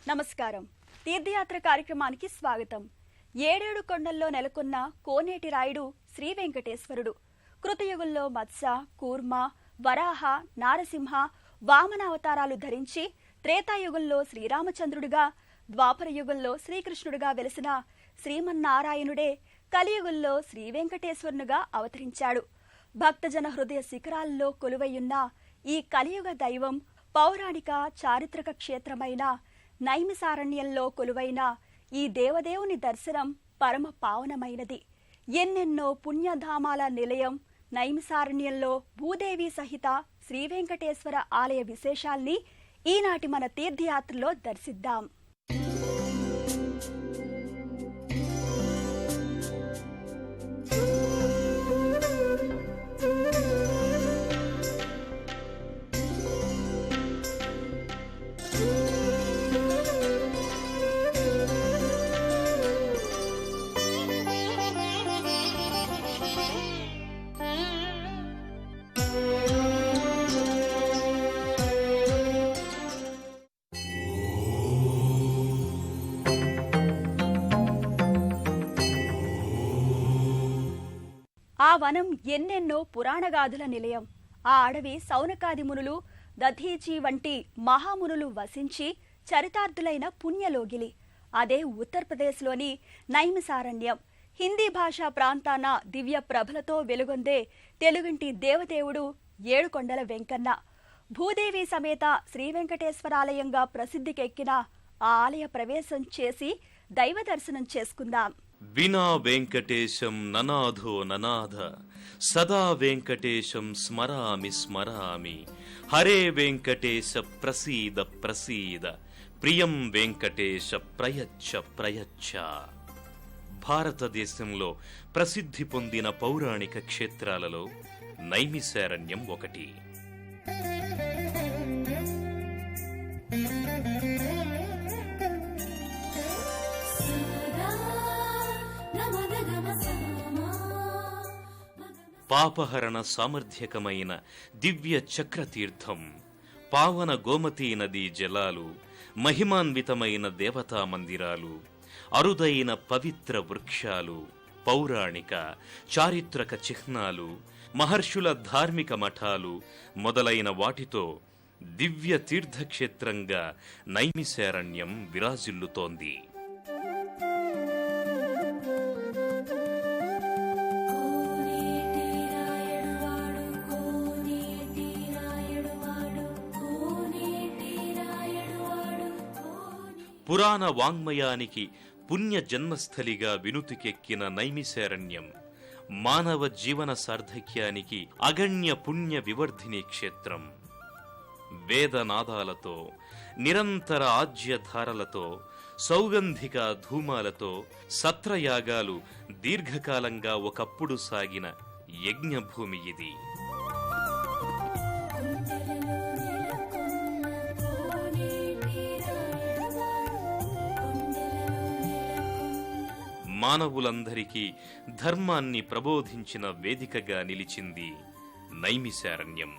నమస్కారం. తీర్థయాత్ర కార్యక్రమానికి స్వాగతం. ఏడేడు కొండల్లో నెలకొన్న కోనేటి రాయుడు శ్రీ వెంకటేశ్వరుడు. కృతయుగంలో మత్స్య, కూర్మ, వరాహ, నారసింహ, వామన అవతారాలు ధరించి త్రేతాయుగంలో శ్రీరామచంద్రుడిగా, ద్వాపర యుగంలో శ్రీకృష్ణుడిగా వెలిసిన శ్రీమన్నారాయణుడే కలియుగంలో శ్రీ వెంకటేశ్వరునిగా అవతరించాడు. భక్తజన హృదయ శిఖరాల్లో కొలువయ్యున్న ఈ కలియుగ దైవం పౌరాణిక చారిత్రక క్షేత్రమైన నైమిసారణ్యంలో కొలువైన ఈ దేవదేవుని దర్శనం పరమ పావనమైనది. ఎన్నెన్నో పుణ్యధామాల నిలయం నైమిసారణ్యంలో భూదేవి సహిత శ్రీ వెంకటేశ్వర ఆలయ విశేషాల్ని ఈనాటి మన తీర్థయాత్రలో దర్శిద్దాం. ఆ వనం ఎన్నెన్నో పురాణగాథల నిలయం. ఆ అడవి సౌనకాది మునులు, దధీచి వంటి మహామునులు వసించి చరితార్థులైన పుణ్యలోగిలి. అదే ఉత్తరప్రదేశ్లోని నైమిసారణ్యం. హిందీ భాషా ప్రాంతాన దివ్య ప్రభలతో వెలుగొందే తెలుగింటి దేవదేవుడు ఏడుకొండల వెంకన్న. భూదేవి సమేత శ్రీ వెంకటేశ్వరాలయంగా ప్రసిద్ధికెక్కిన ఆ ఆలయ ప్రవేశం చేసి దైవ దర్శనం చేసుకుందాం. వినా వెంకటేశం ననాథో ననాథ సదా వెంకటేశం స్మరామి స్మరామి హరే వెంకటేశ ప్రసీద ప్రసీద ప్రియం వెంకటేశ ప్రయచ్చ ప్రయచ్చ. భారతదేశంలో ప్రసిద్ధి పొందిన పౌరాణిక క్షేత్రాలలో నైమిసారణ్యం ఒకటి. పాపహరణ సామర్థ్యకమైన దివ్య చక్రతీర్థం, పావన గోమతీ నదీ జలాలు, మహిమాన్వితమైన దేవతా మందిరాలు, అరుదైన పవిత్ర వృక్షాలు, పౌరాణిక చారిత్రక చిహ్నాలు, మహర్షుల ధార్మిక మఠాలు మొదలైన వాటితో దివ్య తీర్థక్షేత్రంగా నైమిసారణ్యం విరాజిల్లుతోంది. పురాణ వాంగ్మయానికి పుణ్య జన్మస్థలిగా వినుతికెక్కిన నైమిసారణ్యం మానవ జీవన సార్థక్యానికి అగణ్య పుణ్య వివర్ధిని క్షేత్రం. వేదనాదాలతో, నిరంతర ఆజ్యధారలతో, సౌగంధిక ధూమాలతో సత్రయాగాలు దీర్ఘకాలంగా ఒకప్పుడు సాగిన యజ్ఞభూమి ఇది. మానవులందరికీ ధర్మాన్ని ప్రబోధించిన వేదికగా నిలిచింది నైమిసారణ్యం.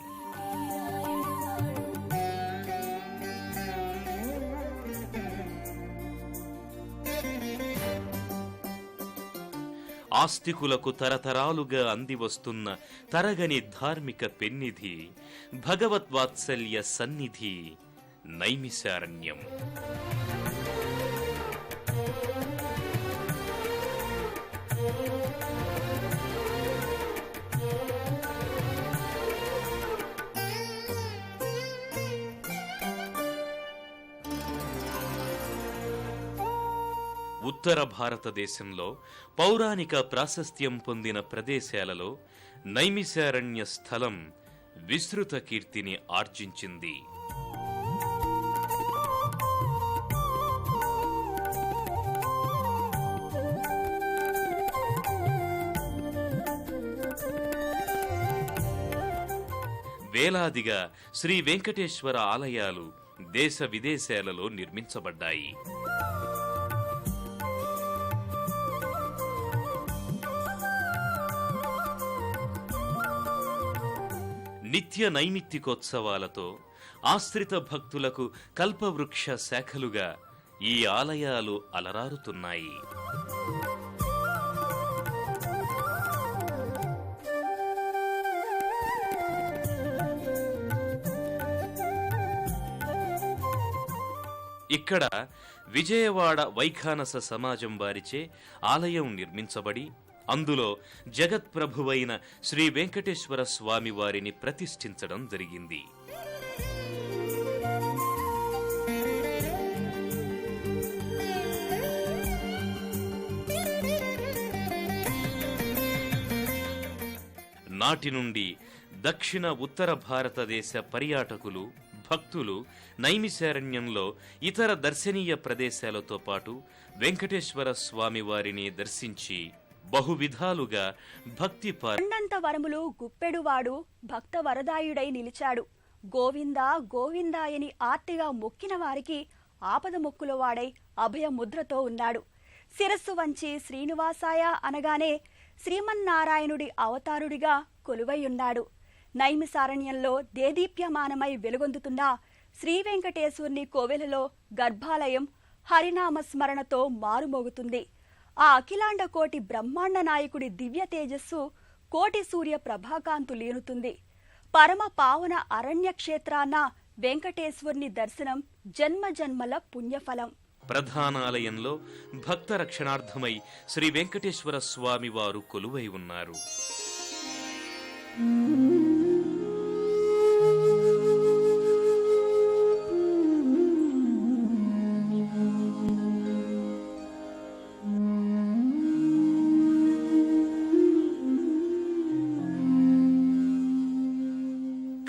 ఆస్తికులకు తరతరాలుగా అందివస్తున్న తరగని ధార్మిక పెన్నిధి, భగవద్వాత్సల్య సన్నిధి నైమిసారణ్యం. ఉత్తర భారతదేశంలో పౌరాణిక ప్రాశస్త్యం పొందిన ప్రదేశాలలో నైమిసారణ్య స్థలం విస్తృత కీర్తిని ఆర్జించింది. వేలాదిగా శ్రీ వెంకటేశ్వర ఆలయాలు దేశ విదేశాలలో నిర్మించబడ్డాయి. నిత్య నైమిత్తికోత్సవాలతో ఆశ్రిత భక్తులకు కల్పవృక్ష శాఖలుగా ఈ ఆలయాలు అలరారుతున్నాయి. ఇక్కడ విజయవాడ వైఖానస సమాజం వారిచే ఆలయం నిర్మించబడి అందులో జగత్ప్రభువైన శ్రీ వెంకటేశ్వర స్వామి వారిని ప్రతిష్ఠించడం జరిగింది. నాటి నుండి దక్షిణ ఉత్తర భారతదేశ పర్యాటకులు భక్తులు నైమిశారణ్యంలో ఇతర దర్శనీయ ప్రదేశాలతో పాటు వెంకటేశ్వర స్వామి వారిని దర్శించి బహువిధాలుగా భక్తి కొండంత వరములు గుప్పెడువాడు భక్త వరదాయుడై నిలిచాడు. గోవిందా గోవిందాయని ఆర్తిగా మొక్కిన వారికి ఆపద మొక్కుల వాడై అభయ ముద్రతో ఉన్నాడు. శిరస్సు వంచి శ్రీనివాసాయ అనగానే శ్రీమన్నారాయణుడి అవతారుడిగా కొలువైయున్నాడు. నైమిసారణ్యంలో దేదీప్యమానమై వెలుగొందుతున్న శ్రీవెంకటేశ్వరుని కోవెలలో గర్భాలయం హరినామస్మరణతో మారుమోగుతుంది. ఆ అఖిలాండ కోటి బ్రహ్మాండ నాయకుడి దివ్య తేజస్సు కోటి సూర్య ప్రభాకాంతు లీనుతుంది. పరమ పావన అరణ్యక్షేత్రాన వెంకటేశ్వరుని దర్శనం జన్మ జన్మల పుణ్యఫలం. ప్రధానాలయంలో భక్త రక్షణార్థమై శ్రీ వెంకటేశ్వర స్వామి వారు కొలువై ఉన్నారు.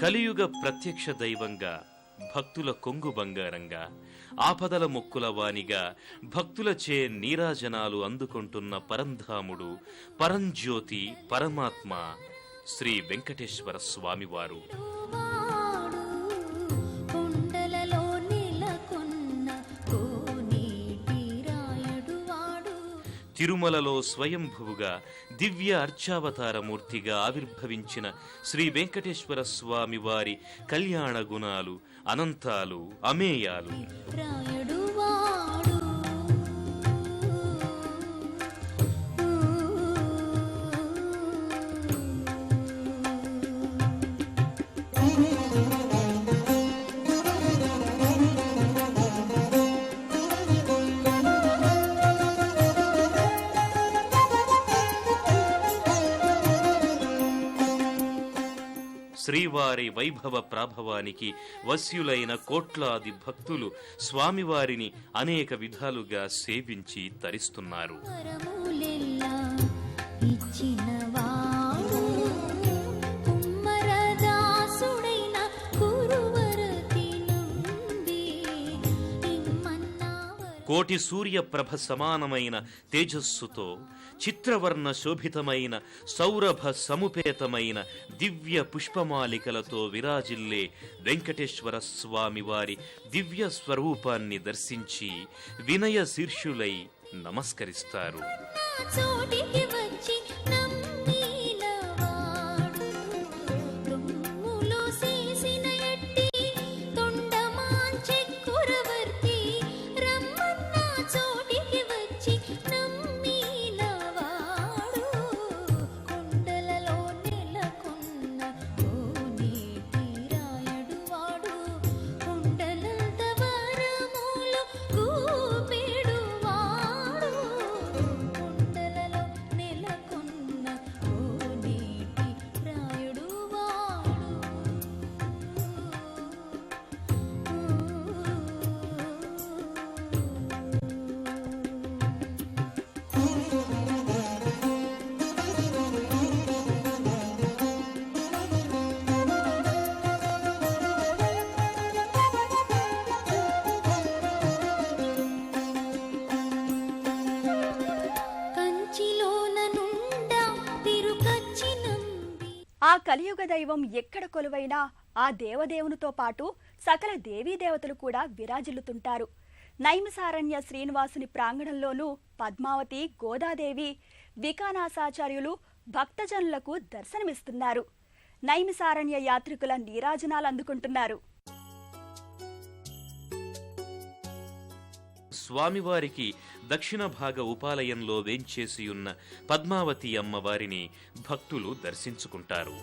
కలియుగ ప్రత్యక్ష దైవంగా, భక్తుల కొంగు బంగారంగా, ఆపదల మొక్కుల వానిగా భక్తులచే నీరాజనాలు అందుకుంటున్న పరంధాముడు, పరంజ్యోతి, పరమాత్మ శ్రీ వెంకటేశ్వర స్వామివారు. తిరుమలలో స్వయంభువుగా దివ్య అర్చావతారమూర్తిగా ఆవిర్భవించిన శ్రీ వెంకటేశ్వర స్వామి వారి కళ్యాణ గుణాలు అనంతాలు అమేయాలు. శ్రీవారి వైభవ ప్రాభవానికి వశ్యులైన కోట్లాది భక్తులు స్వామివారిని అనేక విధాలుగా సేవించి తరిస్తున్నారు. కోటి సూర్య ప్రభ సమానమైన తేజస్సుతో చిత్రవర్ణ శోభితమైన సౌరభ సముపేతమైన దివ్య పుష్పమాలికలతో విరాజిల్లే వెంకటేశ్వర స్వామి వారి దివ్య స్వరూపాన్ని దర్శించి వినయ శీర్షులై నమస్కరిస్తారు. ఆ కలియుగ దైవం ఎక్కడ కొలువైనా ఆ దేవదేవునితో పాటు సకల దేవీదేవతలు కూడా విరాజిల్లుతుంటారు. నైమిసారణ్య శ్రీనివాసుని ప్రాంగణంలోనూ పద్మావతి, గోదాదేవి, వికానాసాచార్యులు భక్తజనులకు దర్శనమిస్తున్నారు. నైమిసారణ్య యాత్రికుల నీరాజనాలు అందుకుంటున్నారు. స్వామివారికి దక్షిణ భాగ ఉపాలయంలో వేంచేసియున్న పద్మావతి అమ్మవారిని భక్తులు దర్శించుకుంటారు.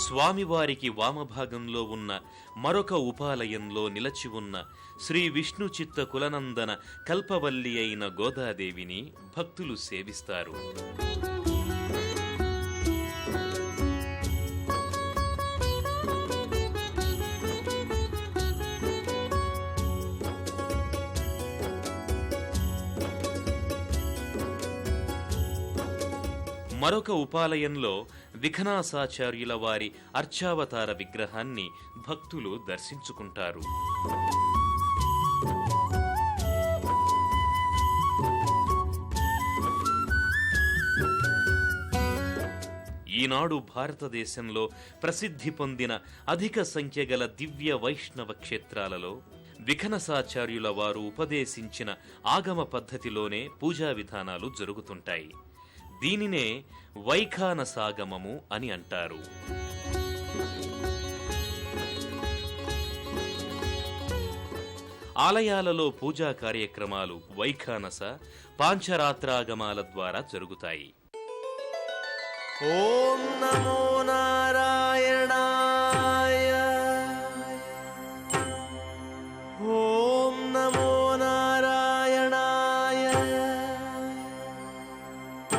స్వామివారికి వామభాగంలో ఉన్న మరొక ఉపాలయంలో నిలచి ఉన్న శ్రీ విష్ణు చిత్త కులనందన కల్పవల్లి అయిన గోదాదేవిని భక్తులు సేవిస్తారు. మరొక ఉపాలయంలో విఘనాసాచార్యుల వారి అర్చావతార విగ్రహాన్ని భక్తులు దర్శించుకుంటారు. ఈనాడు భారతదేశంలో ప్రసిద్ధి పొందిన అధిక సంఖ్య గల దివ్య వైష్ణవ క్షేత్రాలలో విఘనసాచార్యుల వారు ఉపదేశించిన ఆగమ పద్ధతిలోనే పూజా విధానాలు జరుగుతుంటాయి. దీనినే వైఖానసాగమము అని అంటారు. ఆలయాలలో పూజా కార్యక్రమాలు వైఖానస, పాంచరాత్రాగమాల ద్వారా జరుగుతాయి. ఓం నమో నారాయణాయ, ఓం నమో నారాయణాయ,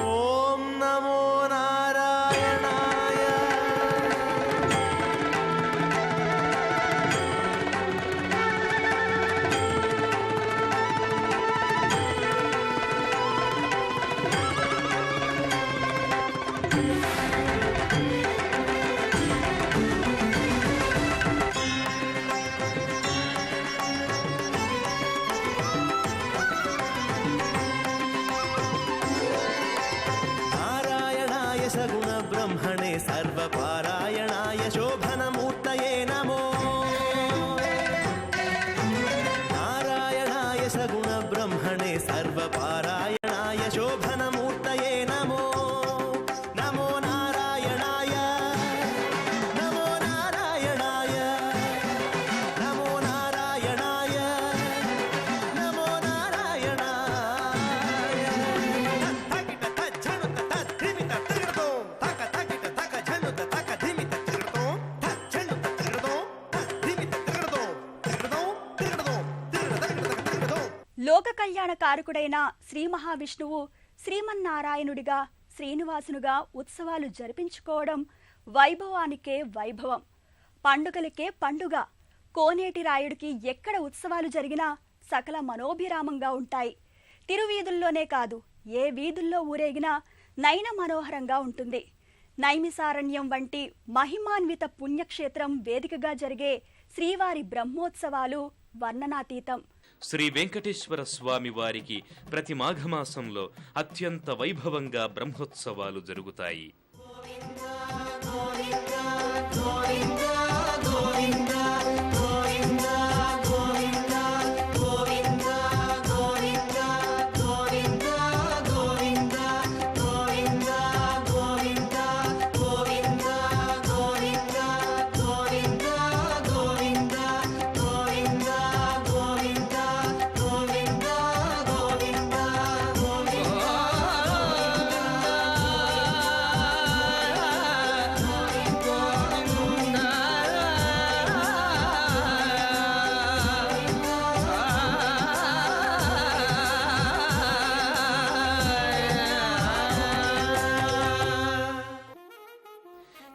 ఓం నమో నారాయణాయ. సగుణ బ్రహ్మణే సర్వపారాయణాయ శోభనమూర్తయే నమో. నారాయణాయ సగుణ బ్రహ్మణే సర్వపారాయణాయ శోభనమూర్తయే నమో. నమో నారాయణాయ, నమో నారాయణాయ, నమో నారాయణాయ, నమో నారాయణాయ. లోక కళ్యాణ కారకుడైన శ్రీ మహావిష్ణువు శ్రీమన్నారాయణుడిగా శ్రీనివాసునుగా ఉత్సవాలు జరిపించుకోవడం వైభవానికే వైభవం, పండుగలకే పండుగ. కోనేటి రాయుడికి ఎక్కడ ఉత్సవాలు జరిగినా సకల మనోభిరామంగా ఉంటాయి. తిరువీధుల్లోనే కాదు, ఏ వీధుల్లో ఊరేగినా నయన మనోహరంగా ఉంటుంది. నైమిసారణ్యం వంటి మహిమాన్విత పుణ్యక్షేత్రం వేదికగా జరిగే శ్రీవారి బ్రహ్మోత్సవాలు వర్ణనాతీతం. శ్రీ వెంకటేశ్వర స్వామి వారికి ప్రతి మాఘమాసంలో అత్యంత వైభవంగా బ్రహ్మోత్సవాలు జరుగుతాయి.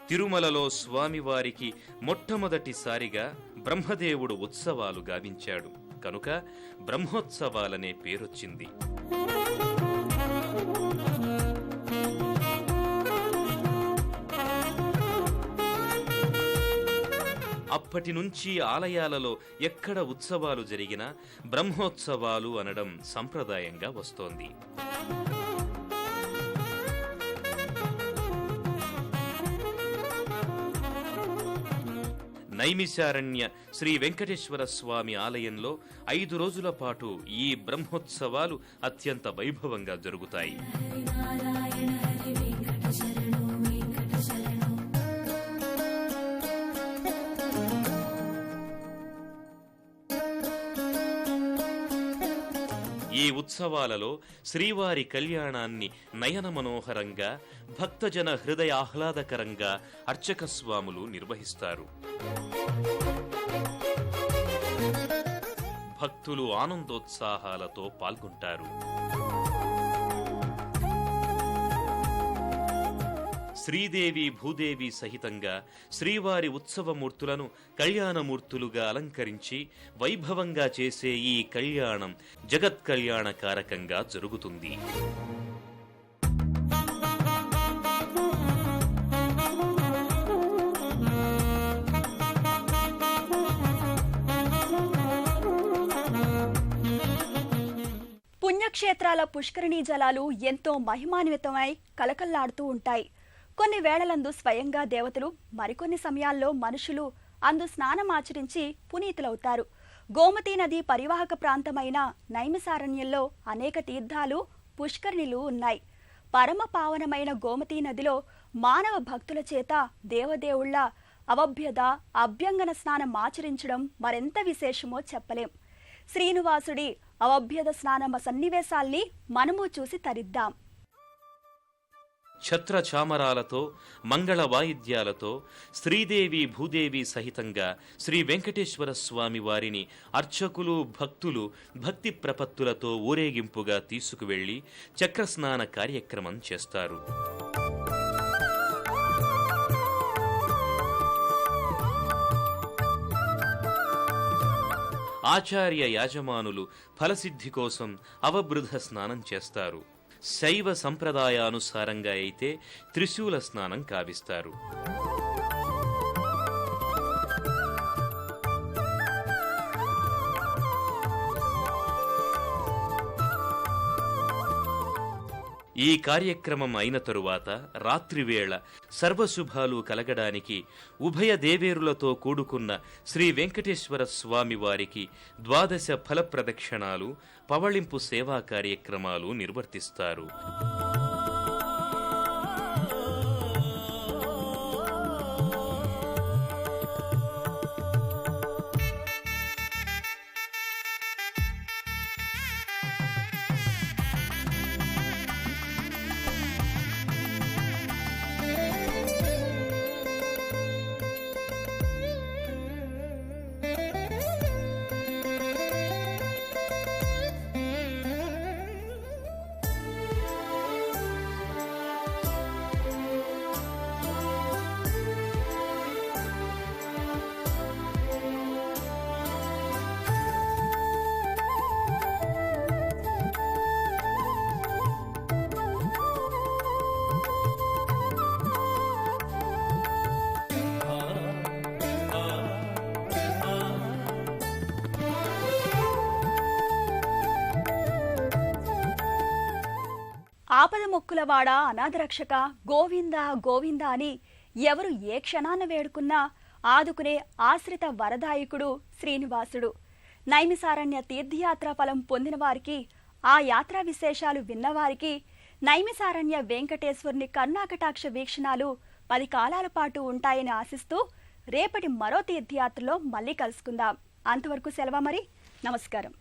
తిరుమలలో స్వామివారికి మొట్టమొదటిసారిగా బ్రహ్మదేవుడు ఉత్సవాలు గావించాడు కనుక బ్రహ్మోత్సవాలనే పేరొచ్చింది. అప్పటి నుంచి ఆలయాలలో ఎక్కడ ఉత్సవాలు జరిగినా బ్రహ్మోత్సవాలు అనడం సంప్రదాయంగా వస్తోంది. నైమిశారణ్య శ్రీ వెంకటేశ్వర స్వామి ఆలయంలో 5 రోజుల పాటు ఈ బ్రహ్మోత్సవాలు అత్యంత వైభవంగా జరుగుతాయి. ఈ ఉత్సవాలలో శ్రీవారి కళ్యాణాన్ని నయన మనోహరంగా, భక్తజన హృదయ ఆహ్లాదకరంగా అర్చక స్వాములు నిర్వహిస్తారు. భక్తులు ఆనందోత్సాహాలతో పాల్గొంటారు. శ్రీదేవి భూదేవి సహితంగా శ్రీవారి ఉత్సవమూర్తులను కళ్యాణమూర్తులుగా అలంకరించి వైభవంగా చేసే ఈ కళ్యాణం జగత్ కళ్యాణకారకంగా జరుగుతుంది. పుణ్యక్షేత్రాల పుష్కరిణీ జలాలు ఎంతో మహిమాన్వితమై కలకల్లాడుతూ ఉంటాయి. కొన్ని వేళలందు స్వయంగా దేవతలు, మరికొన్ని సమయాల్లో మనుషులు అందు స్నానమాచరించి పునీతులవుతారు. గోమతీ నది పరివాహక ప్రాంతమైన నైమిసారణ్యంలో అనేక తీర్థాలు, పుష్కరిణులు ఉన్నాయి. పరమ పావనమైన గోమతీ నదిలో మానవ భక్తుల చేత దేవదేవుళ్ల అవభ్యద, అభ్యంగన స్నానం ఆచరించడం మరెంత విశేషమో చెప్పలేం. శ్రీనివాసుడి అవభ్యద స్నానమ సన్నివేశాల్ని మనము చూసి తరిద్దాం. ఛత్ర చామరాలతో, మంగళ వాయిద్యాలతో శ్రీదేవి భూదేవి సహితంగా శ్రీ వెంకటేశ్వర స్వామి వారిని అర్చకులు, భక్తులు భక్తి ప్రపత్తులతో ఊరేగింపుగా తీసుకువెళ్లి చక్రస్నాన కార్యక్రమం చేస్తారు. ఆచార్య యాజమానులు ఫలసిద్ధి కోసం అవబృధ స్నానం చేస్తారు. శైవ సంప్రదాయానుసారంగా అయితే త్రిశూల స్నానం కావిస్తారు. ఈ కార్యక్రమం అయిన తరువాత రాత్రివేళ సర్వశుభాలు కలగడానికి ఉభయ దేవేరులతో కూడుకున్న శ్రీ వెంకటేశ్వర స్వామి వారికి 12 ఫల ప్రదక్షిణాలు, పవళింపు సేవా కార్యక్రమాలు నిర్వర్తిస్తారు. ఆపద మొక్కులవాడ, అనాథరక్షక, గోవింద గోవింద అని ఎవరు ఏ క్షణాన వేడుకున్నా ఆదుకునే ఆశ్రిత వరదాయకుడు శ్రీనివాసుడు. నైమిసారణ్య తీర్థయాత్రా ఫలం పొందిన వారికి, ఆ యాత్రా విశేషాలు విన్నవారికి నైమిసారణ్య వెంకటేశ్వరుని కరుణాకటాక్ష వీక్షణాలు 10 కాలాల పాటు ఉంటాయని ఆశిస్తూ రేపటి మరో తీర్థయాత్రలో మళ్ళీ కలుసుకుందాం. అంతవరకు సెలవు మరి. నమస్కారం.